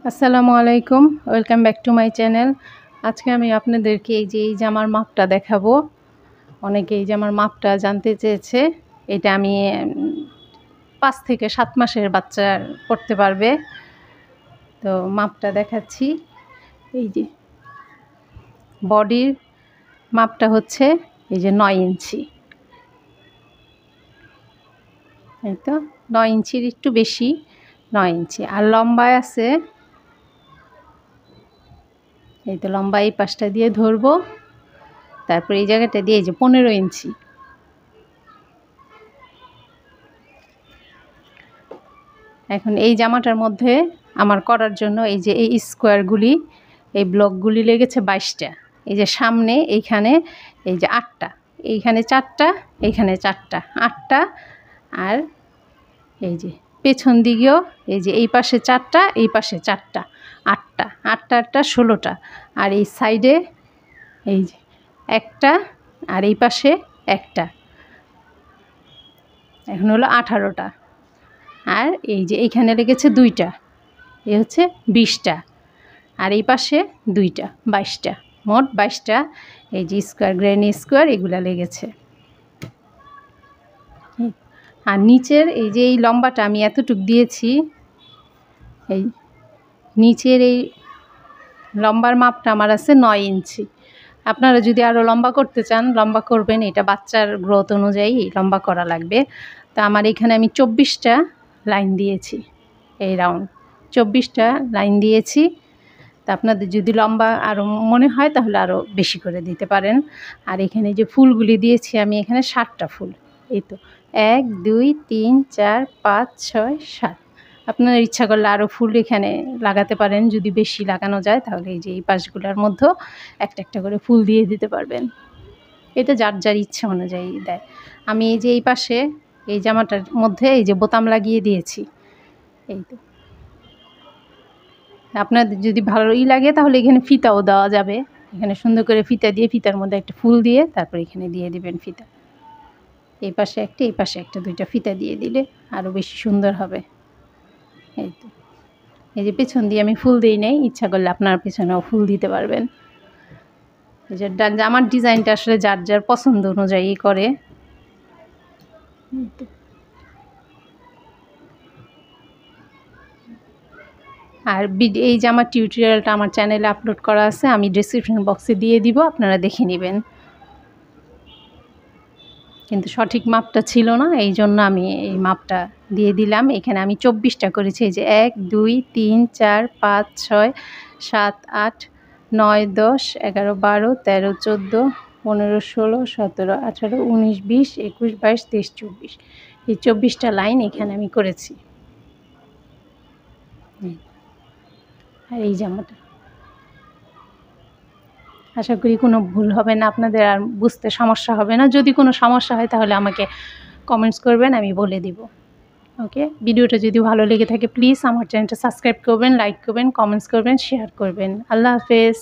আসসালামু আলাইকুম, welcome back to my channel. আজকে আমি আপনাদেরকে এই যে এই জামার মাপটা দেখাবো। অনেকে এই জামার মাপটা জানতে চেয়েছে। এটা আমি 5 থেকে 7 মাসের বাচ্চা পরতে পারবে। তো মাপটা দেখাচ্ছি। এই যে বডির মাপটা হচ্ছে এই যে 9 ইঞ্চি। এই তো 9 ইঞ্চির একটু বেশি, 9 ইঞ্চি। আর লম্বায় আছে, এই তো লম্বা এই পাশটা দিয়ে ধরবো, তারপর এই জায়গাটা দিয়ে এই যে 15 ইঞ্চি। এখন এই জামাটার মধ্যে আমার করার জন্য এই যে এই স্কোয়ারগুলি, এই ব্লকগুলি লেগেছে 22টা। এই যে সামনে এইখানে এই যে 8টা, এইখানে 4টা, এইখানে 4টা, 8টা। আর এই যে পেছন দিকেও এই যে এই পাশে 4টা, এই পাশে 4টা, 8টা, 8টা 8টা 16টা। আর এই সাইডে এই যে একটা, আর এই পাশে একটা, এখন হলো 18টা। আর এই যে এইখানে লেগেছে 2টা, এই হচ্ছে 20টা। আর এই পাশে 2টা, 22টা, মোট 22টা। এই যে স্কোয়ার, গ্রেনি স্কোয়ার এগুলা লেগেছে। আর নিচের এই যে এই লম্বাটা আমি এতটুক দিয়েছি, এই নিচের এই লম্বার মাপটা আমার আছে 9 ইঞ্চি। আপনারা যদি আরও লম্বা করতে চান লম্বা করবেন, এটা বাচ্চার গ্রোথ অনুযায়ী লম্বা করা লাগবে। তো আমার এখানে আমি 24টা লাইন দিয়েছি, এই রাউন্ড 24টা লাইন দিয়েছি। তা আপনাদের যদি লম্বা আরও মনে হয় তাহলে আরও বেশি করে দিতে পারেন। আর এখানে যে ফুলগুলি দিয়েছি আমি, এখানে 7টা ফুল। এই তো 1 2 3 4 5 6 7। আপনার ইচ্ছা করলে আরও ফুল এখানে লাগাতে পারেন, যদি বেশি লাগানো যায় তাহলে এই যে এই পাশগুলোর মধ্যেও একটা একটা করে ফুল দিয়ে দিতে পারবেন। এটা যার যার ইচ্ছা অনুযায়ী দেয়। আমি এই যে এই পাশে এই জামাটার মধ্যে এই যে বোতাম লাগিয়ে দিয়েছি। এই তো আপনাদের যদি ভালোই লাগে তাহলে এখানে ফিতাও দেওয়া যাবে। এখানে সুন্দর করে ফিতা দিয়ে, ফিতার মধ্যে একটা ফুল দিয়ে তারপর এখানে দিয়ে দিবেন ফিতা। এই পাশে একটা, এই পাশে একটা, 2টা ফিতা দিয়ে দিলে আরও বেশি সুন্দর হবে। এই তো এই যে পেছন দিয়ে আমি ফুল দিই নাই, ইচ্ছা করলে আপনার পেছনেও ফুল দিতে পারবেন। এই যে জামার ডিজাইনটা আসলে যার যার পছন্দ অনুযায়ী করে। আর এই জামার টিউটোরিয়ালটা আমার চ্যানেলে আপলোড করা আছে, আমি ডেসক্রিপশন বক্সে দিয়ে দিব, আপনারা দেখে নেবেন। কিন্তু সঠিক মাপটা ছিল না, এই জন্য আমি এই মাপটা দিয়ে দিলাম। এখানে আমি 24টা করেছি। এই যে 1 2 3 4 5 6 7 8 9 10 11 12 13 14 15 16 17 18 19 20 21 22 23 24, এই 24টা লাইন এখানে আমি করেছি। আর এই জামাটা আশা করি কোনো ভুল হবে না আপনাদের, আর বুঝতে সমস্যা হবে না। যদি কোনো সমস্যা হয় তাহলে আমাকে কমেন্টস করবেন, আমি বলে দিব। ওকে, ভিডিওটা যদি ভালো লেগে থাকে প্লিজ আমার চ্যানেলটা সাবস্ক্রাইব করবেন, লাইক করবেন, কমেন্টস করবেন, শেয়ার করবেন। আল্লাহ হাফেজ।